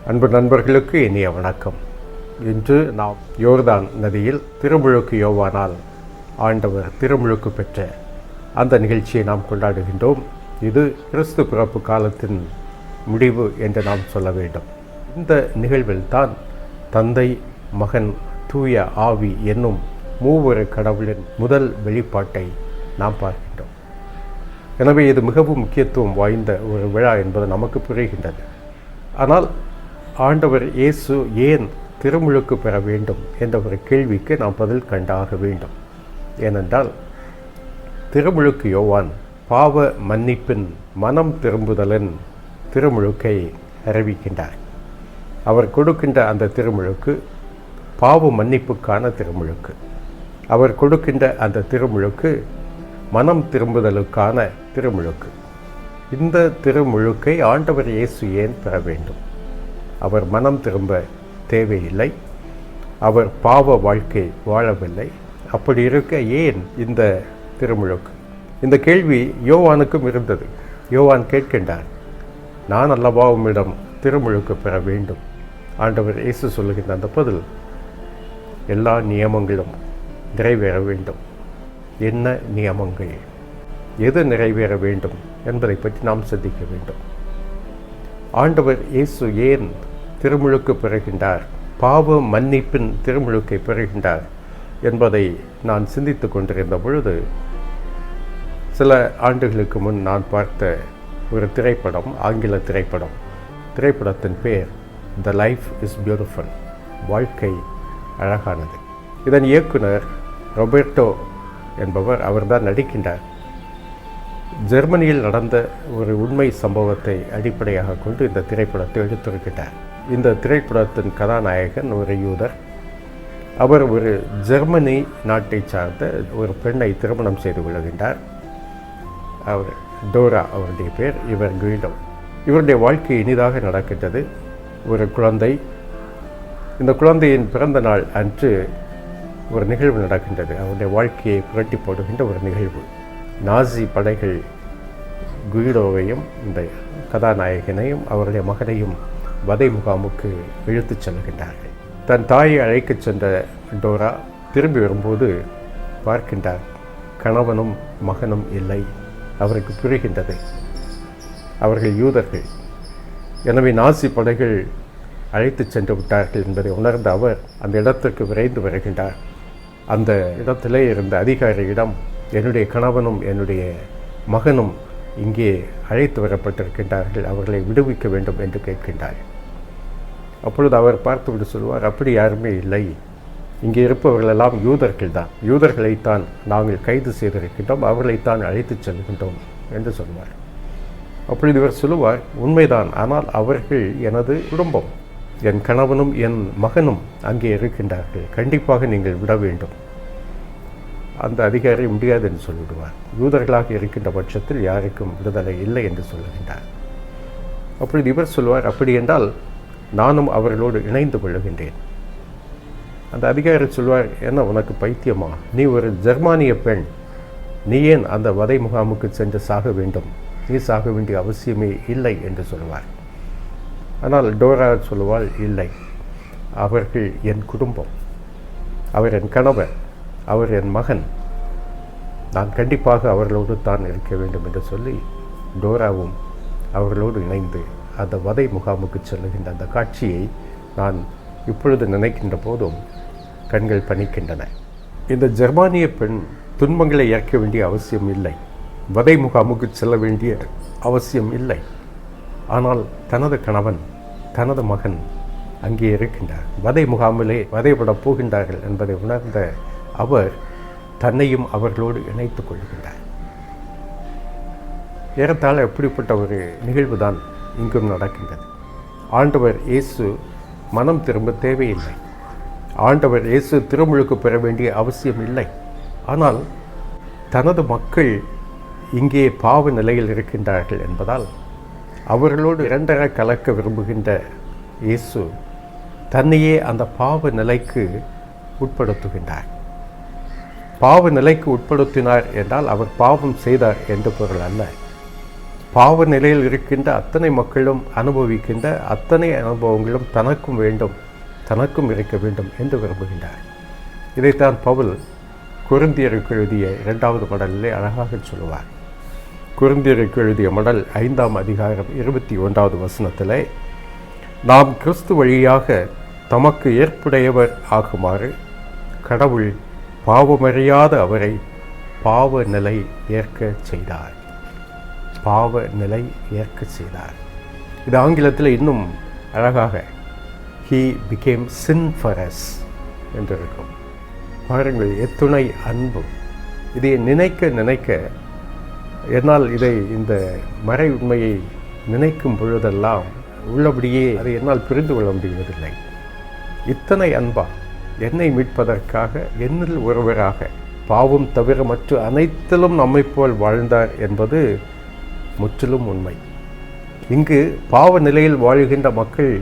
அன்பு நண்பர்களுக்கு இனிய வணக்கம். இன்று நாம் யோர்தான் நதியில் திருமுழுக்கு யோவானால் ஆண்டவர் திருமுழுக்கு பெற்ற அந்த நிகழ்ச்சியை நாம் கொண்டாடுகின்றோம். இது கிறிஸ்து பிறப்பு காலத்தின் முடிவு என்று நாம் சொல்ல வேண்டும். இந்த நிகழ்வில் தான் தந்தை, மகன், தூய ஆவி என்னும் மூவொரு கடவுளின் முதல் வெளிப்பாட்டை நாம் பார்க்கின்றோம். எனவே இது மிகவும் முக்கியத்துவம் வாய்ந்த ஒரு விழா என்பது நமக்கு புரிகின்றது. ஆனால் ஆண்டவர் இயேசு ஏன் திருமுழுக்கு பெற வேண்டும் என்ற ஒரு கேள்விக்கு நாம் பதில் கண்டாக வேண்டும். ஏனென்றால் திருமுழுக்கு யோவான் பாவ மன்னிப்பின் மனம் திரும்புதலின் திருமுழுக்கை அறிவிக்கின்றார். அவர் கொடுக்கின்ற அந்த திருமுழுக்கு பாவ மன்னிப்புக்கான திருமுழுக்கு. அவர் கொடுக்கின்ற அந்த திருமுழுக்கு மனம் திரும்புதலுக்கான திருமுழுக்கு. இந்த திருமுழுக்கை ஆண்டவர் இயேசு ஏன் பெற வேண்டும்? அவர் மனம் திரும்ப தேவையில்லை. அவர் பாவ வாழ்க்கை வாழவில்லை. அப்படி இருக்க ஏன் இந்த திருமுழுக்கு? இந்த கேள்வி யோவானுக்கும் இருந்தது. யோவான் கேட்கின்றார், நான் அல்லவா உம்மிடம் திருமுழுக்கு பெற வேண்டும்? ஆண்டவர் இயேசு சொல்லுகின்ற அந்த பதில், எல்லா நியமங்களும் நிறைவேற வேண்டும். என்ன நியமங்கள்? எது நிறைவேற வேண்டும் என்பதை பற்றி நாம் சிந்திக்க வேண்டும். ஆண்டவர் இயேசு ஏன் திருமுழுக்கு பெறுகின்றார், பாவ மன்னிப்பின் திருமுழுக்கை பெறுகின்றார் என்பதை நான் சிந்தித்து கொண்டிருந்த பொழுது, சில ஆண்டுகளுக்கு முன் நான் பார்த்த ஒரு திரைப்படம், ஆங்கில திரைப்படம். திரைப்படத்தின் பெயர் த லைஃப் இஸ் பியூட்டிஃபுல், வாழ்க்கை அழகானது. இதன் இயக்குனர் ரொபர்டோ என்பவர், அவர்தான் நடிக்கின்றார். ஜெர்மனியில் நடந்த ஒரு உண்மை சம்பவத்தை அடிப்படையாக கொண்டு இந்த திரைப்படத்தை எடுத்திருக்கின்றார். இந்த திரைப்படத்தின் கதாநாயகன் ஒரு யூதர். அவர் ஒரு ஜெர்மனி நாட்டை சார்ந்த ஒரு பெண்ணை திருமணம் செய்து கொள்கின்றார். அவர் டோரா அவருடைய பேர். இவர் குயிடோ. இவருடைய வாழ்க்கை இனிதாக நடக்கின்றது. ஒரு குழந்தை. இந்த குழந்தையின் பிறந்த நாள் அன்று ஒரு நிகழ்வு நடக்கின்றது. அவருடைய வாழ்க்கையை புரட்டி போடுகின்ற ஒரு நிகழ்வு. நாசி படைகள் குயிடோவையும் இந்த கதாநாயகனையும் அவருடைய மகனையும் வதை முகாமுக்கு இழுத்துச் செல்கின்றார்கள். தன் தாயை அழைக்கச் சென்ற டோரா திரும்பி வரும்போது பார்க்கின்றார், கணவனும் மகனும் இல்லை. அவருக்கு புரிகின்றது, அவர்கள் யூதர்கள். எனவே நாசி படைகள் அழைத்து சென்று விட்டார்கள் என்பதை உணர்ந்த அவர் அந்த இடத்திற்கு விரைந்து வருகின்றார். அந்த இடத்திலே இருந்த அதிகாரியிடம், என்னுடைய கணவனும் என்னுடைய மகனும் இங்கே அழைத்து வரப்பட்டிருக்கின்றார்கள், அவர்களை விடுவிக்க வேண்டும் என்று கேட்கின்றார். அப்பொழுது அவர் பார்த்துவிட்டு சொல்வார், அப்படி யாருமே இல்லை, இங்கே இருப்பவர்களெல்லாம் யூதர்கள் தான், யூதர்களைத்தான் நாங்கள் கைது செய்திருக்கின்றோம், அவர்களைத்தான் அழைத்து செல்கின்றோம் என்று சொல்வார். அப்பொழுது இவர் சொல்லுவார், உண்மைதான், ஆனால் அவர்கள் எனது குடும்பம், என் கணவனும் என் மகனும் அங்கே இருக்கின்றார்கள், கண்டிப்பாக நீங்கள் விட வேண்டும். அந்த அதிகாரி முடியாது என்று சொல்லிவிடுவார். யூதர்களாக இருக்கின்ற பட்சத்தில் யாருக்கும் விடுதலை இல்லை என்று சொல்லுகின்றார். அப்பொழுது இவர் சொல்வார், அப்படி என்றால் நானும் அவர்களோடு இணைந்து கொள்ளுகின்றேன். அந்த அதிகாரி சொல்வார், என்ன உனக்கு பைத்தியமா? நீ ஒரு ஜெர்மானிய பெண், நீ ஏன் அந்த வதை முகாமுக்கு சென்று சாக வேண்டும்? நீ சாக வேண்டிய அவசியமே இல்லை என்று சொல்வார். ஆனால் டோரா சொல்லுவாள், இல்லை, அவர்கள் என் குடும்பம், அவர் என் கணவர், அவர் என் மகன், நான் கண்டிப்பாக அவர்களோடு தான் இருக்க வேண்டும் என்று சொல்லி டோராவும் அவர்களோடு இணைந்து அந்த வதை முகாமுக்கு செல்லுகின்ற அந்த காட்சியை நான் இப்பொழுது நினைக்கின்ற போதும் கண்கள் பனிக்கின்றன. இந்த ஜெர்மானிய பெண் துன்பங்களை ஏற்க வேண்டிய அவசியம் இல்லை, வதை முகாமுக்கு செல்ல வேண்டிய அவசியம் இல்லை. ஆனால் தனது கணவன், தனது மகன் அங்கே இருக்கின்றார், வதை முகாமிலே வதைப்படப் போகின்றார்கள் என்பதை உணர்ந்த அவர் தன்னையும் அவர்களோடு இணைத்துக் கொள்கின்றார். ஏறத்தாழ எப்படிப்பட்ட ஒரு நிகழ்வு தான் இங்கும் நடக்கின்றது. ஆண்டவர் இயேசு மனம் திரும்ப தேவையில்லை. ஆண்டவர் இயேசு திருமுழுக்கு பெற வேண்டிய அவசியம் இல்லை. ஆனால் தனது மக்கள் இங்கே பாவ நிலையில் இருக்கின்றார்கள் என்பதால் அவர்களோடு இரண்டர கலக்க விரும்புகின்ற இயேசு தன்னையே அந்த பாவ நிலைக்கு உட்படுத்துகின்றார். பாவ நிலைக்கு உட்படுத்தினார் என்றால் அவர் பாவம் செய்தார் என்று பொருள் அல்ல. பாவ நிலையில் இருக்கின்ற அத்தனை மக்களும் அனுபவிக்கின்ற அத்தனை அனுபவங்களும் தனக்கும் வேண்டும், தனக்கும் இருக்க வேண்டும் என்று விரும்புகின்றார். இதைத்தான் பவுல் கொரிந்தியருக்கு எழுதிய 2வது மடலிலே அழகாக சொல்லுவார். கொரிந்தியருக்கு எழுதிய மடல் 5ஆம் அதிகாரம் 21வது வசனத்திலே, நாம் கிறிஸ்து வழியாக தமக்கு ஏற்புடையவர் ஆகுமாறு கடவுள் பாவமறியாத அவரை பாவ நிலை ஏற்க செய்தார். பாவ நிலை ஏற்க செய்தார். இது ஆங்கிலத்தில் இன்னும் அழகாக he became sin for us என்று இருக்கும். பாருங்கள், எத்துணை அன்பு! இதை நினைக்க நினைக்க என்னால் இந்த மறை உண்மையை நினைக்கும் பொழுதெல்லாம் உள்ளபடியே அதை என்னால் புரிந்து கொள்ள முடிவதில்லை. இத்தனை அன்பா என்னை மீட்பதற்காக என்னில் ஒருவராக பாவம் தவிர மற்ற அனைத்திலும் நம்மை போல் வாழ்ந்தார் என்பது முற்றிலும் உண்மை. இங்கு பாவ நிலையில் வாழ்கின்ற மக்கள்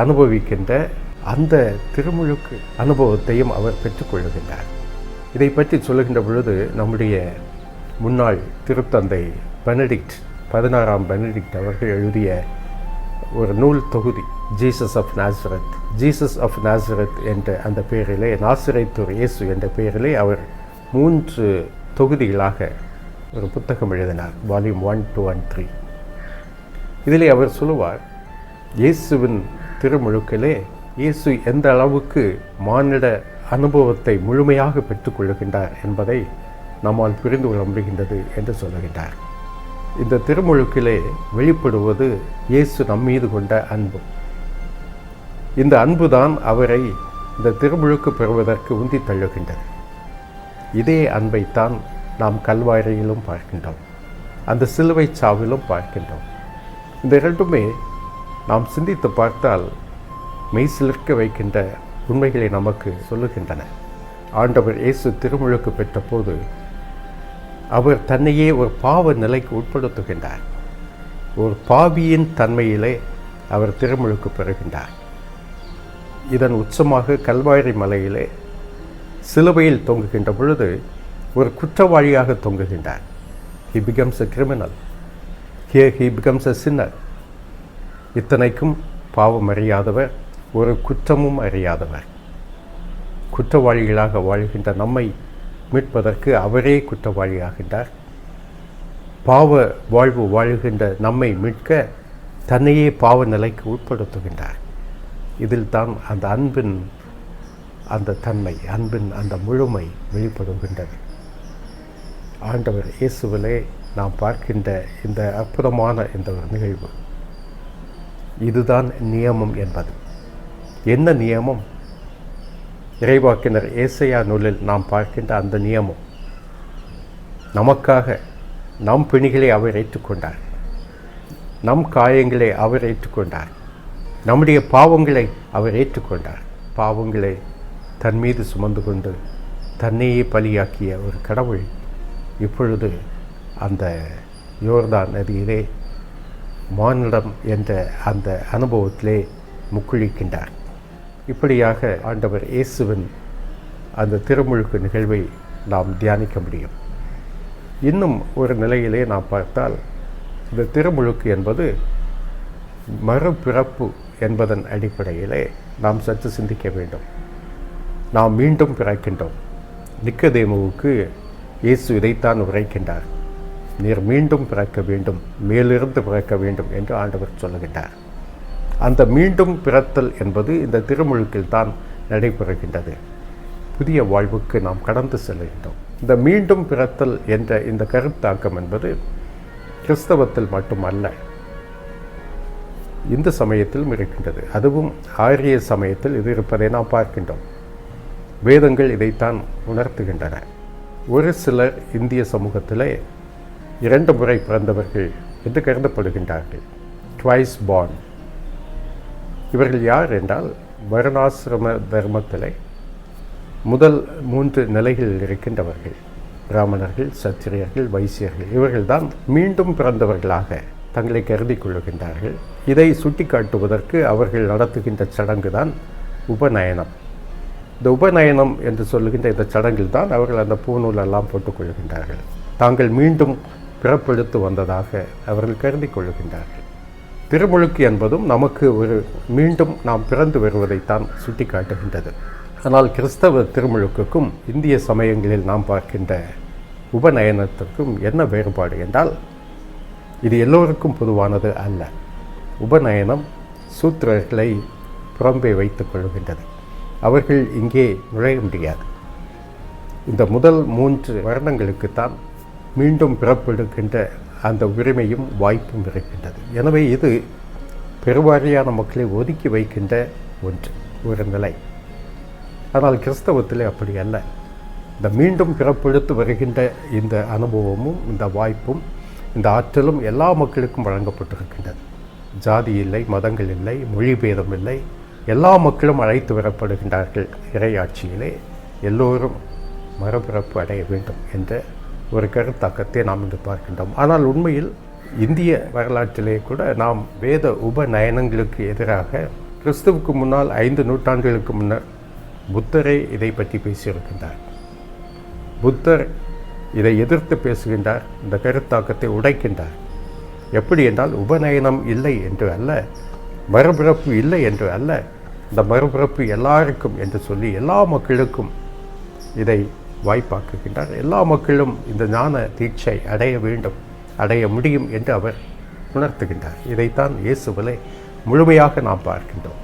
அனுபவிக்கின்ற அந்த திருமுழுக்கு அனுபவத்தையும் அவர் பெற்றுக்கொள்ளுகின்றார். இதை பற்றி சொல்லுகின்ற பொழுது நம்முடைய முன்னாள் திருத்தந்தை பெனடிக்ட் 16ஆம் பெனடிக்ட் அவர்கள் எழுதிய ஒரு நூல் தொகுதி Jesus of Nazareth, Jesus of Nazareth என்ற அந்த பெயரிலே, நாசரேத்தூர் இயேசு என்ற பெயரிலே அவர் 3 தொகுதிகளாக ஒரு புத்தகம் எழுதினார், வால்யூம் 1, 2 and 3. இதிலே அவர் சொல்லுவார், இயேசுவின் திருமுழுக்கிலே இயேசு எந்த அளவுக்கு மானிட அனுபவத்தை முழுமையாக பெற்றுக்கொள்ளுகின்றார் என்பதை நம்மால் புரிந்து கொள்ள முடிகின்றது என்று சொல்லுகின்றார். இந்த திருமுழுக்கிலே வெளிப்படுவது இயேசு நம்மீது கொண்ட அன்பு. இந்த அன்புதான் அவரை இந்த திருமுழுக்கு பெறுவதற்கு உந்தி தள்ளுகின்றது. இதே அன்பைத்தான் நாம் கல்வாரியிலும் பார்க்கின்றோம், அந்த சிலுவை சாவிலும் பார்க்கின்றோம். இந்த இரண்டுமே நாம் சிந்தித்து பார்த்தால் மெய்சிலிர்க்க வைக்கின்ற உண்மைகளை நமக்கு சொல்லுகின்றன. ஆண்டவர் இயேசு திருமுழுக்கு பெற்ற போது அவர் தன்னையே ஒரு பாவ நிலைக்கு உட்படுத்துகின்றார். ஒரு பாவியின் தன்மையிலே அவர் திருமுழுக்கு பெறுகின்றார். இதன் உச்சமாக கல்வாரி மலையிலே சிலுவையில் தொங்குகின்ற பொழுது ஒரு குற்றவாளியாக தொங்குகின்றார். He becomes a criminal. Here he becomes a sinner. இத்தனைக்கும் பாவம் அறியாதவர், ஒரு குற்றமும் அறியாதவர். குற்றவாளிகளாக வாழ்கின்ற நம்மை மீட்பதற்கு அவரே குற்றவாளியாகின்றார். பாவ வாழ்வு வாழ்கின்ற நம்மை மீட்க தன்னையே பாவ நிலைக்கு உட்படுத்துகின்றார். இதில் தான் அந்த அன்பின் அந்த தன்மை, அன்பின் அந்த முழுமை வெளிப்படுகின்றது. ஆண்டவர் இயேசுவிலே நாம் பார்க்கின்ற இந்த அற்புதமான இந்த ஒரு நிகழ்வு, இதுதான் நியமம் என்பது. என்ன நியமம்? இறைவாக்கினர் ஏசாயா நூலில் நாம் பார்க்கின்ற அந்த நியமம். நமக்காக நம் பிணிகளை அவர் ஏற்றுக்கொண்டார், நம் காயங்களை அவர் ஏற்றுக்கொண்டார், நம்முடைய பாவங்களை அவர் ஏற்றுக்கொண்டார். பாவங்களை தன் மீது சுமந்து கொண்டு தன்னையே பலியாக்கிய ஒரு கடவுள் இப்பொழுது அந்த யோர்தான் நதியிலே மானிடம் என்ற அந்த அனுபவத்திலே முக்குளிக்கின்றார். இப்படியாக ஆண்டவர் இயேசுவின் அந்த திருமுழுக்கு நிகழ்வை நாம் தியானிக்க முடியும். இன்னும் ஒரு நிலையிலே நாம் பார்த்தால், இந்த திருமுழுக்கு என்பது மறுபிறப்பு என்பதன் அடிப்படையிலே நாம் சற்று சிந்திக்க வேண்டும். நாம் மீண்டும் பிறக்கின்றோம். நிக்கதேமுவுக்கு இயேசு இதைத்தான் உரைக்கின்றார், நீர் மீண்டும் பிறக்க வேண்டும், மேலிருந்து பிறக்க வேண்டும் என்று ஆண்டவர் சொல்லுகின்றார். அந்த மீண்டும் பிறத்தல் என்பது இந்த திருமுழுக்கில் தான் நடைபெறுகின்றது. புதிய வாழ்வுக்கு நாம் கடந்து செல்கின்றோம். இந்த மீண்டும் பிறத்தல் என்ற இந்த கருத்தாக்கம் என்பது கிறிஸ்தவத்தில் மட்டுமல்ல, இந்த சமயத்திலும் இருக்கின்றது. அதுவும் ஆரிய சமயத்தில் இது இருப்பதை நாம் பார்க்கின்றோம். வேதங்கள் இதைத்தான் உணர்த்துகின்றன. ஒரு சிலர் இந்திய சமூகத்திலே 2 முறை பிறந்தவர்கள் என்று கருதப்படுகின்றார்கள், ட்வைஸ் பார்ன். இவர்கள் யார் என்றால், வருணாசிரம தர்மத்திலே முதல் 3 நிலைகளில் இருக்கின்றவர்கள், பிராமணர்கள், சத்திரியர்கள், வைசியர்கள். இவர்கள்தான் மீண்டும் பிறந்தவர்களாக தங்களை கருதி கொள்ளுகின்றார்கள். இதை சுட்டி காட்டுவதற்கு அவர்கள் நடத்துகின்ற சடங்கு தான் உபநயனம். இந்த உபநயனம் என்று சொல்லுகின்ற இந்த சடங்கில் தான் அவர்கள் அந்த பூநூலெல்லாம் போட்டுக்கொள்கின்றார்கள். தாங்கள் மீண்டும் பிறப்பெடுத்து வந்ததாக அவர்கள் கருதி கொள்கின்றார்கள். திருமுழுக்கு என்பதும் நமக்கு மீண்டும் நாம் பிறந்து வருவதைத்தான் சுட்டி காட்டுகின்றது. ஆனால் கிறிஸ்தவ திருமுழுக்குக்கும் இந்திய சமயங்களில் நாம் பார்க்கின்ற உபநயனத்திற்கும் என்ன வேறுபாடு என்றால், இது எல்லோருக்கும் பொதுவானது அல்ல. உபநயனம் சூத்திரர்களை புறம்பே வைத்துக் கொள்கின்றது. அவர்கள் இங்கே நுழைய முடியாது. இந்த முதல் 3 வருடங்களுக்குத்தான் மீண்டும் பிறப்பெடுக்கின்ற அந்த உரிமையும் வாய்ப்பும் இருக்கின்றது. எனவே இது பெருவாரியான மக்களை ஒதுக்கி வைக்கின்ற ஒரு நிலை. ஆனால் கிறிஸ்தவத்திலே அப்படி அல்ல. இந்த மீண்டும் பிறப்பெடுத்து வருகின்ற இந்த அனுபவமும் இந்த வாய்ப்பும் இந்த ஆற்றலும் எல்லா மக்களுக்கும் வழங்கப்பட்டிருக்கின்றது. ஜாதி இல்லை, மதங்கள் இல்லை, மொழி பேதம் இல்லை. எல்லா மக்களும் அழைத்து வரப்படுகின்றார்கள். இறையாட்சியிலே எல்லோரும் மறுபிறப்பு அடைய வேண்டும் என்ற ஒரு கருத்தாக்கத்தை நாம் இன்று பார்க்கின்றோம். ஆனால் உண்மையில் இந்திய வரலாற்றிலே கூட நாம் வேத உபநயனங்களுக்கு எதிராக கிறிஸ்துவுக்கு முன்னால் 5 நூற்றாண்டுகளுக்கு முன்னர் புத்தரே இதை பற்றி பேசியிருக்கின்றார். புத்தர் இதை எதிர்த்து பேசுகின்றார், இந்த கருத்தாக்கத்தை உடைக்கின்றார். எப்படி என்றால், உபநயனம் இல்லை என்று அல்ல, மறுபிறப்பு இல்லை என்று அல்ல, இந்த மறுபிறப்பு எல்லாருக்கும் என்று சொல்லி எல்லா மக்களுக்கும் இதை வாய்ப்பாக்குகின்றார். எல்லா மக்களும் இந்த ஞான தீட்சை அடைய வேண்டும், அடைய முடியும் என்று அவர் உணர்த்துகின்றார். இதைத்தான் இயேசுவிலே முழுமையாக நாம் பார்க்கின்றோம்.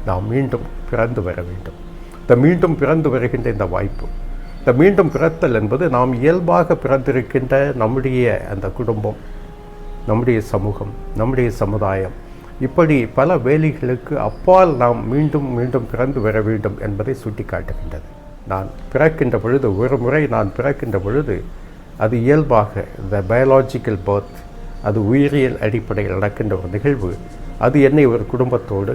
நாம் மீண்டும் பிறந்து வர வேண்டும். இந்த மீண்டும் பிறந்து வருகின்ற இந்த வாய்ப்பு, இந்த மீண்டும் பிறத்தல் என்பது நாம் இயல்பாக பிறந்திருக்கின்ற நம்முடைய அந்த குடும்பம், நம்முடைய சமூகம், நம்முடைய சமுதாயம், இப்படி பல வேலைகளுக்கு அப்பால் நாம் மீண்டும் மீண்டும் பிறந்து வர வேண்டும் என்பதை சுட்டி காட்டுகின்றது. நான் பிறக்கின்ற பொழுது, ஒரு முறை நான் பிறக்கின்ற பொழுது, அது இயல்பாக இந்த பயாலஜிக்கல் பர்த், அது உயிரியல் அடிப்படையில் நடக்கின்ற ஒரு நிகழ்வு. அது என்னை ஒரு குடும்பத்தோடு,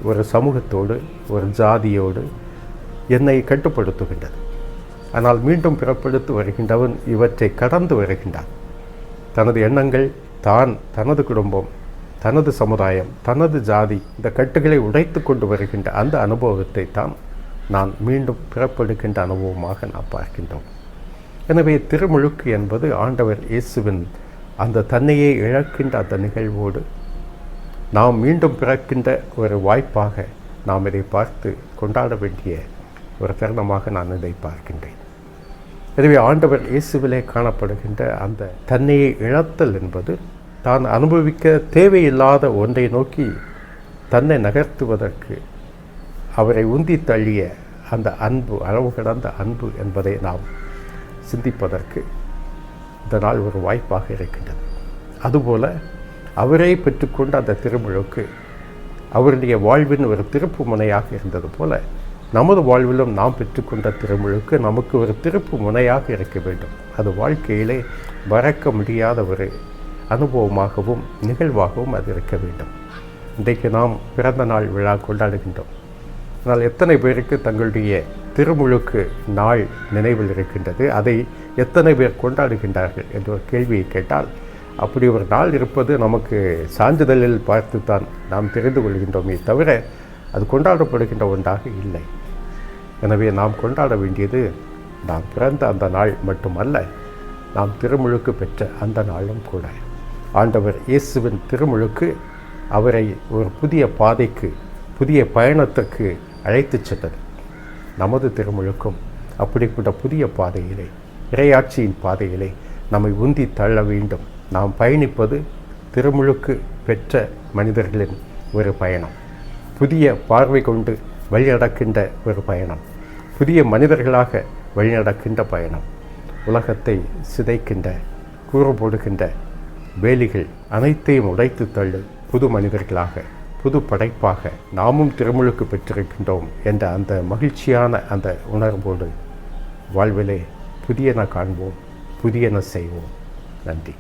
ஒரு சமூகத்தோடு, ஒரு ஜாதியோடு என்னை கட்டுப்படுத்துகின்றது. ஆனால் மீண்டும் பிறப்பெடுத்து வருகின்றவன் இவற்றை கடந்து வருகின்றான். தனது எண்ணங்கள், தனது குடும்பம், தனது சமுதாயம், தனது ஜாதி, இந்த கட்டுகளை உடைத்து கொண்டு வருகின்ற அந்த அனுபவத்தை தான் நான் மீண்டும் பிறப்பெடுக்கின்ற அனுபவமாக நாம் பார்க்கின்றோம். எனவே திருமுழுக்கு என்பது ஆண்டவர் இயேசுவின் அந்த தன்னையே இழக்கின்ற அந்த நிகழ்வோடு நாம் மீண்டும் பிறக்கின்ற ஒரு வாய்ப்பாக நாம் இதை பார்த்து கொண்டாட வேண்டிய ஒரு தருணமாக நான் இதை பார்க்கின்றேன். எனவே ஆண்டவர் இயேசுவிலே காணப்படுகின்ற அந்த தன்னையை இழத்தல் என்பது தான் அனுபவிக்க தேவையில்லாத ஒன்றை நோக்கி தன்னை நகர்த்துவதற்கு அவரை உந்தி தள்ளிய அந்த அன்பு, அளவு கடந்த அன்பு என்பதை நாம் சிந்திப்பதற்கு இந்த நாள் ஒரு வாய்ப்பாக இருக்கின்றது. அதுபோல அவரை பெற்றுக்கொண்ட அந்த திருமுழுக்கு அவருடைய வாழ்வின் ஒரு திருப்பு முனையாக இருந்தது போல, நமது வாழ்விலும் நாம் பெற்றுக்கொண்ட திருமுழுக்கு நமக்கு ஒரு திருப்பு முனையாக இருக்க வேண்டும். அது வாழ்க்கையிலே மறக்க முடியாத ஒரு அனுபவமாகவும் நிகழ்வாகவும் அது இருக்க வேண்டும். இன்றைக்கு நாம் பிறந்த நாள் விழா கொண்டாடுகின்றோம். ஆனால் எத்தனை பேருக்கு தங்களுடைய திருமுழுக்கு நாள் நினைவில் இருக்கின்றது? அதை எத்தனை பேர் கொண்டாடுகின்றார்கள் என்ற ஒரு கேள்வியை கேட்டால், அப்படி ஒரு நாள் இருப்பது நமக்கு சான்றிதழில் பார்த்து தான் நாம் தெரிந்து கொள்கின்றோமே தவிர அது கொண்டாடப்படுகின்ற ஒன்றாக இல்லை. எனவே நாம் கொண்டாட வேண்டியது நாம் பிறந்த அந்த நாள் மட்டுமல்ல, நாம் திருமுழுக்கு பெற்ற அந்த நாளும் கூட. ஆண்டவர் இயேசுவின் திருமுழுக்கு அவரை ஒரு புதிய பாதைக்கு, புதிய பயணத்துக்கு அழைத்து சென்றது. நமது திருமுழுக்கும் அப்படிப்பட்ட புதிய பாதையிலே, இறையாட்சியின் பாதையிலே நம்மை உந்தி தள்ள வேண்டும். நாம் பயணிப்பது திருமுழுக்கு பெற்ற மனிதர்களின் ஒரு பயணம், புதிய பார்வை கொண்டு வழிநடக்கின்ற ஒரு பயணம், புதிய மனிதர்களாக வழிநடக்கின்ற பயணம். உலகத்தை சிதைக்கின்ற, கூறு போடுகின்ற வேலிகள் அனைத்தையும் உடைத்து தள்ளு புது மனிதர்களாக, புது படைப்பாக நாமும் திருமுழுக்கு பெற்றிருக்கின்றோம் என்ற அந்த மகிழ்ச்சியான அந்த உணர்வோடு வாழ்விலே புதியன காண்போம், புதியன செய்வோம். நன்றி.